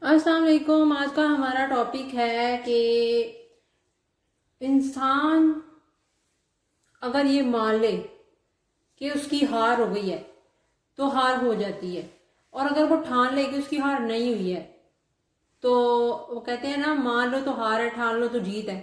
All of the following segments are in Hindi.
अस्सलाम वालेकुम। आज का हमारा टॉपिक है कि इंसान अगर ये मान ले कि उसकी हार हो गई है तो हार हो जाती है, और अगर वो ठान ले कि उसकी हार नहीं हुई है तो वो कहते हैं ना, मान लो तो हार है, ठान लो तो जीत है।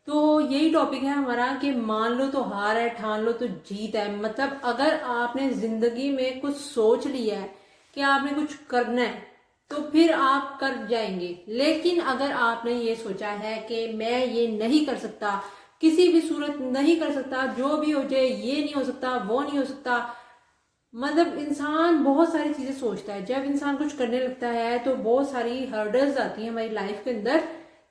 तो यही टॉपिक है हमारा कि मान लो तो हार है, ठान लो तो जीत है। मतलब अगर आपने जिंदगी में कुछ सोच लिया है कि आपने कुछ करना है तो फिर आप कर जाएंगे। लेकिन अगर आपने ये सोचा है कि मैं ये नहीं कर सकता, किसी भी सूरत नहीं कर सकता, जो भी हो जाए, ये नहीं हो सकता, वो नहीं हो सकता, मतलब इंसान बहुत सारी चीजें सोचता है। जब इंसान कुछ करने लगता है तो बहुत सारी हर्डल्स आती हैं हमारी लाइफ के अंदर,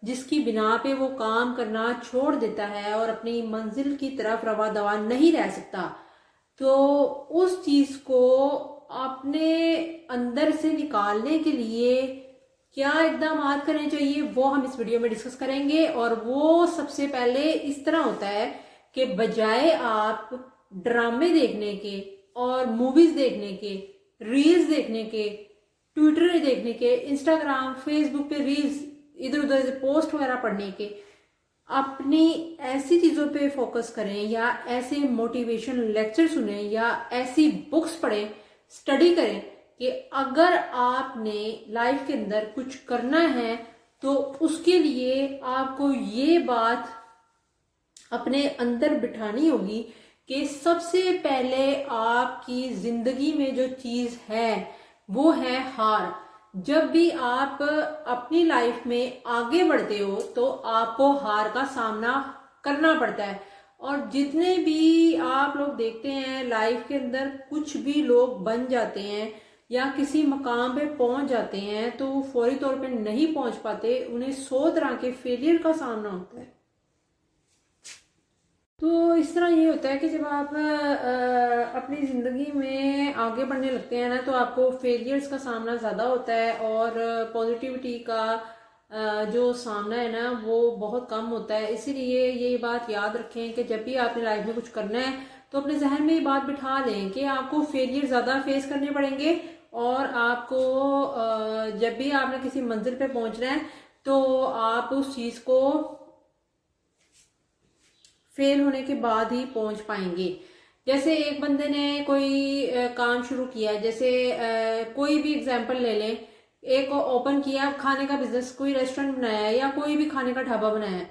जिसकी बिना पे वो काम करना छोड़ देता है और अपनी मंजिल की तरफ रवा दवा नहीं रह सकता। तो उस चीज को अपने अंदर से निकालने के लिए क्या इकदाम करने चाहिए, वो हम इस वीडियो में डिस्कस करेंगे। और वो सबसे पहले इस तरह होता है कि बजाय आप ड्रामे देखने के और मूवीज देखने के, रील्स देखने के, ट्विटर देखने के, इंस्टाग्राम फेसबुक पे रील्स इधर उधर से पोस्ट वगैरह पढ़ने के, अपनी ऐसी चीजों पे फोकस करें या ऐसे मोटिवेशन लेक्चर सुने या ऐसी बुक्स पढ़ें, स्टडी करें कि अगर आपने लाइफ के अंदर कुछ करना है तो उसके लिए आपको ये बात अपने अंदर बिठानी होगी कि सबसे पहले आपकी जिंदगी में जो चीज है वो है हार। जब भी आप अपनी लाइफ में आगे बढ़ते हो तो आपको हार का सामना करना पड़ता है। और जितने भी आप लोग देखते हैं लाइफ के अंदर, कुछ भी लोग बन जाते हैं या किसी मकाम पे पहुंच जाते हैं तो वो फौरी तौर पे नहीं पहुंच पाते, उन्हें 100 तरह के फेलियर का सामना होता है। तो इस तरह ये होता है कि जब आप अपनी ज़िंदगी में आगे बढ़ने लगते हैं ना तो आपको फेलियर्स का सामना ज़्यादा होता है और पॉजिटिविटी का जो सामना है ना वो बहुत कम होता है। इसीलिए ये बात याद रखें कि जब भी आपने लाइफ में कुछ करना है तो अपने जहन में ये बात बिठा लें कि आपको फेलियर ज़्यादा फेस करने पड़ेंगे। और आपको जब भी आपने किसी मंजिल पे पहुंचना है तो आप उस चीज़ को फेल होने के बाद ही पहुंच पाएंगे। जैसे एक बंदे ने कोई काम शुरू किया, जैसे कोई भी एग्जांपल ले लें, एक ओपन किया खाने का बिजनेस, कोई रेस्टोरेंट बनाया या कोई भी खाने का ढाबा बनाया।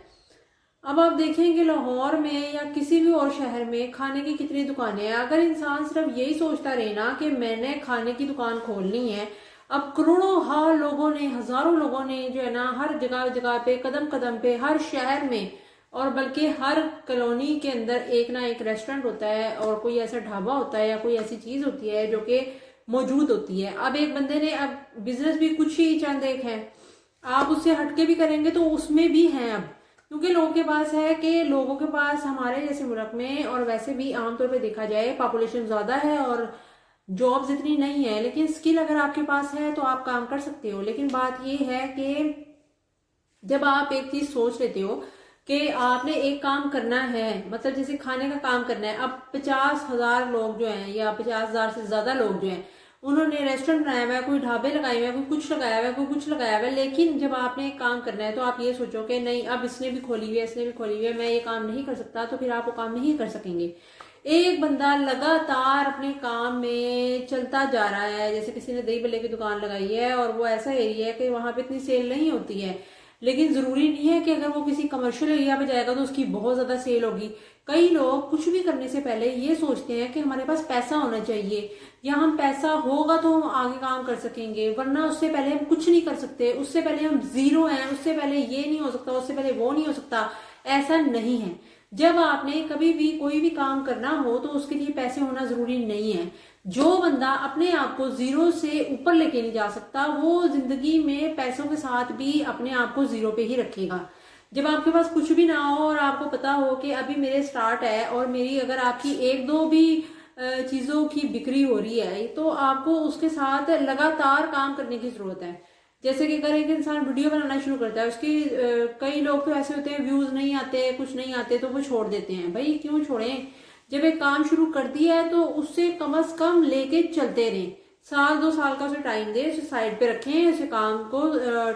अब आप देखेंगे लाहौर में या किसी भी और शहर में खाने की कितनी दुकानें हैं। अगर इंसान सिर्फ यही सोचता रहे ना कि मैंने खाने की दुकान खोलनी है, अब करोड़ों हाँ लोगों ने, हजारों लोगों ने जो है ना, हर जगह जगह पे, कदम कदम पे, हर शहर में और बल्कि हर कॉलोनी के अंदर एक ना एक रेस्टोरेंट होता है और कोई ऐसा ढाबा होता है या कोई ऐसी चीज होती है जो कि मौजूद होती है। अब एक बंदे ने, अब बिजनेस भी कुछ ही चंद एक है, आप उससे हटके भी करेंगे तो उसमें भी हैं। अब क्योंकि लोगों के पास है कि लोगों के पास हमारे जैसे मुल्क में और वैसे भी आमतौर पे देखा जाए पॉपुलेशन ज्यादा है और जॉब्स इतनी नहीं है, लेकिन स्किल अगर आपके पास है तो आप काम कर सकते हो। लेकिन बात ये है कि जब आप एक चीज सोच लेते हो कि आपने एक काम करना है, मतलब जैसे खाने का काम करना है, अब 50,000 लोग जो हैं या 50,000 से ज्यादा लोग जो हैं उन्होंने रेस्टोरेंट बनाया हुआ है, कोई ढाबे लगाए हुए हैं, कोई कुछ लगाया हुआ है, कोई कुछ लगाया हुआ है। लेकिन जब आपने एक काम करना है तो आप ये सोचो कि नहीं, अब इसने भी खोली हुई है, इसने भी खोली हुई है, मैं ये काम नहीं कर सकता, तो फिर आप वो काम नहीं कर सकेंगे। एक बंदा लगातार अपने काम में चलता जा रहा है, जैसे किसी ने दही बल्ले की दुकान लगाई है और वो ऐसा एरिया है कि वहां पे इतनी सेल नहीं होती है, लेकिन जरूरी नहीं है कि अगर वो किसी कमर्शियल एरिया पे जाएगा तो उसकी बहुत ज्यादा सेल होगी। कई लोग कुछ भी करने से पहले ये सोचते हैं कि हमारे पास पैसा होना चाहिए या हम पैसा होगा तो हम आगे काम कर सकेंगे, वरना उससे पहले हम कुछ नहीं कर सकते, उससे पहले हम जीरो हैं, उससे पहले ये नहीं हो सकता, उससे पहले वो नहीं हो सकता। ऐसा नहीं है। जब आपने कभी भी कोई भी काम करना हो तो उसके लिए पैसे होना जरूरी नहीं है। जो बंदा अपने आप को जीरो से ऊपर लेके नहीं जा सकता वो जिंदगी में पैसों के साथ भी अपने आप को जीरो पे ही रखेगा। जब आपके पास कुछ भी ना हो और आपको पता हो कि अभी मेरे स्टार्ट है और मेरी अगर आपकी एक दो भी चीजों की बिक्री हो रही है तो आपको उसके साथ लगातार काम करने की जरूरत है। जैसे कि अगर एक इंसान वीडियो बनाना शुरू करता है, उसकी कई लोग तो ऐसे होते हैं व्यूज नहीं आते, कुछ नहीं आते तो वो छोड़ देते हैं। भाई क्यों छोड़ें, जब एक काम शुरू कर दिया है तो उससे कम से कम लेके चलते रहें। साल 2 साल का उसे टाइम दें, उसे साइड पे रखें, उसे काम को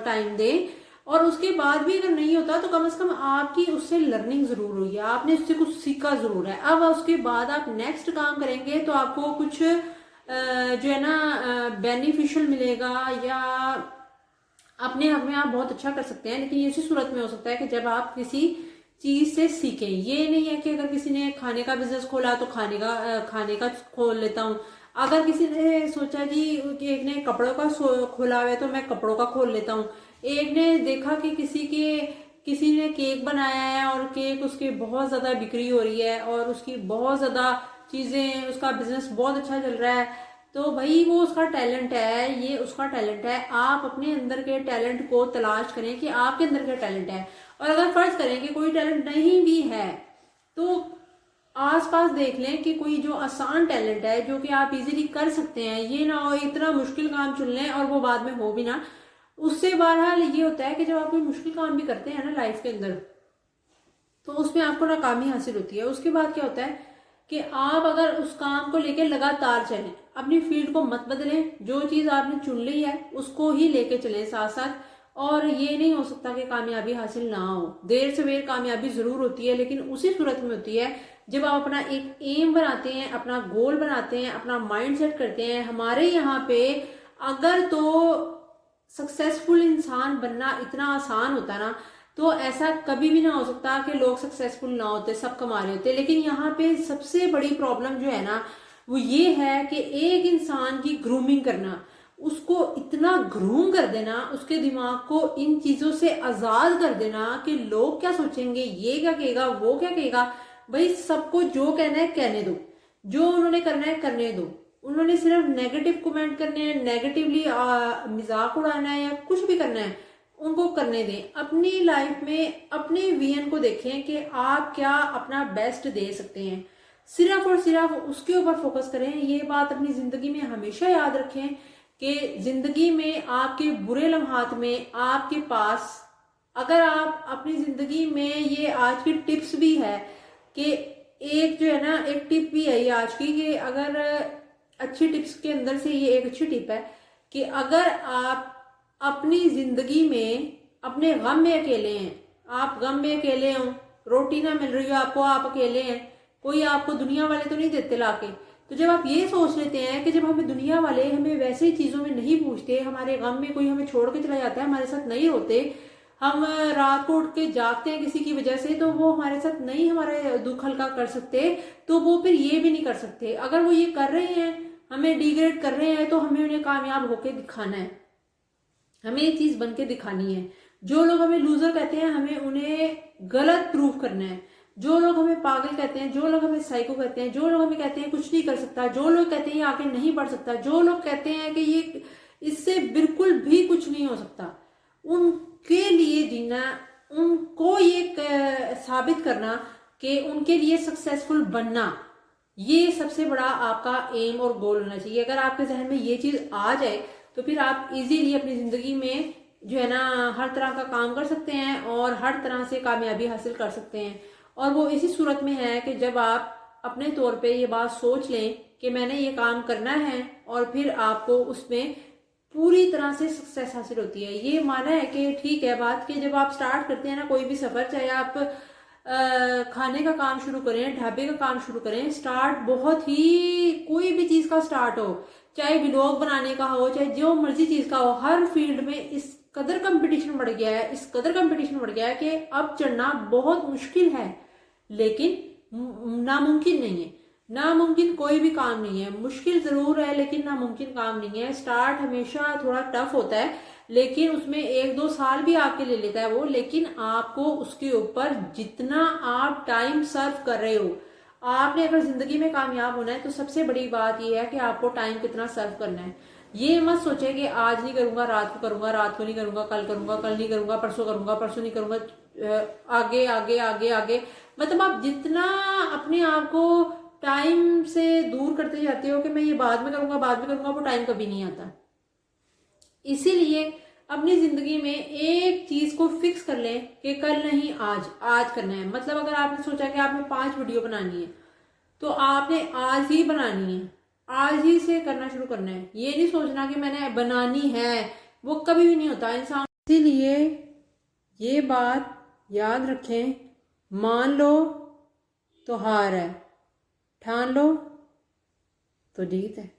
टाइम दें, और उसके बाद भी अगर नहीं होता तो कम से कम आपकी उससे लर्निंग जरूर हुई है, आपने उससे कुछ सीखा जरूर है। अब उसके बाद आप नेक्स्ट काम करेंगे तो आपको कुछ जो है ना बेनिफिशियल मिलेगा, या अपने आप में आप बहुत अच्छा कर सकते हैं। लेकिन ये इसी सूरत में हो सकता है कि जब आप किसी चीज से सीखें। ये नहीं है कि अगर किसी ने खाने का बिजनेस खोला तो खाने का खोल लेता हूँ। अगर किसी ने सोचा जी कि एक ने कपड़ों का खोला हुआ है तो मैं कपड़ों का खोल लेता हूँ। एक ने देखा कि किसी ने केक बनाया है और केक उसकी बहुत ज्यादा बिक्री हो रही है और उसकी बहुत ज्यादा चीजें, उसका बिजनेस बहुत अच्छा चल रहा है, तो भाई वो उसका टैलेंट है, ये उसका टैलेंट है। आप अपने अंदर के टैलेंट को तलाश करें कि आपके अंदर क्या टैलेंट है। और अगर फर्ज करें कि कोई टैलेंट नहीं भी है तो आसपास देख लें कि कोई जो आसान टैलेंट है जो कि आप इजीली कर सकते हैं। ये ना हो इतना मुश्किल काम चुन लें और वो बाद में हो भी ना। उससे बहरहाल ये होता है कि जब आप कोई मुश्किल काम भी करते हैं ना लाइफ के अंदर, तो उसमें आपको नाकामी हासिल होती है। उसके बाद क्या होता है कि आप अगर उस काम को लेकर लगातार चलें, अपनी फील्ड को मत बदलें, जो चीज आपने चुन ली है उसको ही लेके चलें साथ साथ। और ये नहीं हो सकता कि कामयाबी हासिल ना हो, देर से देर कामयाबी जरूर होती है, लेकिन उसी सूरत में होती है जब आप अपना एक एम बनाते हैं, अपना गोल बनाते हैं, अपना माइंड सेट करते हैं। हमारे यहाँ पे अगर तो सक्सेसफुल इंसान बनना इतना आसान होता ना तो ऐसा कभी भी ना हो सकता कि लोग सक्सेसफुल ना होते, सब कमा रहे होते। लेकिन यहाँ पे सबसे बड़ी प्रॉब्लम जो है ना वो ये है कि एक इंसान की ग्रूमिंग करना, उसको इतना ग्रूम कर देना, उसके दिमाग को इन चीजों से आजाद कर देना कि लोग क्या सोचेंगे, ये क्या कहेगा, वो क्या कहेगा। भाई सबको जो कहना है कहने दो, जो उन्होंने करना है करने दो। उन्होंने सिर्फ नेगेटिव कमेंट करने हैं, नेगेटिवली मजाक उड़ाना है या कुछ भी करना है, उनको करने दें। अपनी लाइफ में अपने विजन को देखें कि आप क्या अपना बेस्ट दे सकते हैं, सिर्फ और सिर्फ उसके ऊपर फोकस करें। ये बात अपनी जिंदगी में हमेशा याद रखें कि जिंदगी में आपके बुरे लम्हात में आपके पास, अगर आप अपनी जिंदगी में, ये आज की टिप्स भी है कि एक जो है ना एक टिप भी है ये आज की, कि अगर अच्छी टिप्स के अंदर से ये एक अच्छी टिप है कि अगर आप अपनी जिंदगी में अपने गम में अकेले हैं, आप गम में अकेले हो, रोटी ना मिल रही हो आपको, आप अकेले हैं, कोई आपको दुनिया वाले तो नहीं देते लाके, तो जब आप ये सोच लेते हैं कि जब हमें दुनिया वाले हमें वैसे ही चीजों में नहीं पूछते, हमारे गम में कोई हमें छोड़ के चला जाता है, हमारे साथ नहीं होते, हम रात को उठ के जागते हैं किसी की वजह से, तो वो हमारे साथ नहीं हमारे दुख हल्का कर सकते, तो वो फिर ये भी नहीं कर सकते। अगर वो ये कर रहे हैं, हमें डिग्रेड कर रहे हैं, तो हमें उन्हें कामयाब होके दिखाना है, हमें ये चीज बन के दिखानी है। जो लोग हमें लूजर कहते हैं हमें उन्हें गलत प्रूफ करना है। जो लोग हमें पागल कहते हैं, जो लोग हमें साइको कहते हैं, जो लोग हमें कहते हैं कुछ नहीं कर सकता, जो लोग कहते हैं ये आगे नहीं बढ़ सकता, जो लोग कहते हैं कि ये इससे बिल्कुल भी कुछ नहीं हो सकता, उनके लिए जीना, उनको ये साबित करना कि उनके लिए सक्सेसफुल बनना, ये सबसे बड़ा आपका एम और गोल होना चाहिए। अगर आपके जहन में ये चीज आ जाए तो फिर आप इजीली अपनी जिंदगी में जो है ना हर तरह का काम कर सकते हैं और हर तरह से कामयाबी हासिल कर सकते हैं। और वो इसी सूरत में है कि जब आप अपने तौर पे ये बात सोच लें कि मैंने ये काम करना है, और फिर आपको उसमें पूरी तरह से सक्सेस हासिल होती है। ये माना है कि ठीक है बात कि जब आप स्टार्ट करते हैं ना कोई भी सफर, चाहे आप खाने का काम शुरू करें, ढाबे का काम शुरू करें, स्टार्ट बहुत ही, कोई भी चीज का स्टार्ट हो, चाहे व्लॉग बनाने का हो, चाहे जो मर्जी चीज का हो, हर फील्ड में इस कदर कंपटीशन बढ़ गया है, इस कदर कंपटीशन बढ़ गया है कि अब चढ़ना बहुत मुश्किल है, लेकिन नामुमकिन नहीं है। नामुमकिन कोई भी काम नहीं है, मुश्किल जरूर है लेकिन नामुमकिन काम नहीं है। स्टार्ट हमेशा थोड़ा टफ होता है, लेकिन उसमें 1-2 साल भी आपके ले लेता है वो, लेकिन आपको उसके ऊपर जितना आप टाइम सर्व कर रहे हो, आपने अगर जिंदगी में कामयाब होना है तो सबसे बड़ी बात यह है कि आपको टाइम कितना सर्व करना है। ये मत सोचे कि आज नहीं करूंगा रात को करूंगा, रात को नहीं करूंगा कल करूंगा, कल नहीं करूंगा परसों करूंगा, परसों नहीं करूंगा, आगे आगे आगे आगे, मतलब आप जितना अपने आप को टाइम से दूर करते जाते हो कि मैं ये बाद में करूंगा बाद में करूंगा, वो टाइम कभी नहीं आता। इसीलिए अपनी जिंदगी में एक चीज को फिक्स कर लें कि कल नहीं आज, आज करना है। मतलब अगर आपने सोचा कि आपने 5 वीडियो बनानी है तो आपने आज ही बनानी है, आज ही से करना शुरू करना है। ये नहीं सोचना कि मैंने बनानी है, वो कभी भी नहीं होता इंसान। इसीलिए ये बात याद रखें, मान लो तो हार है, ठान लो तो जीत है।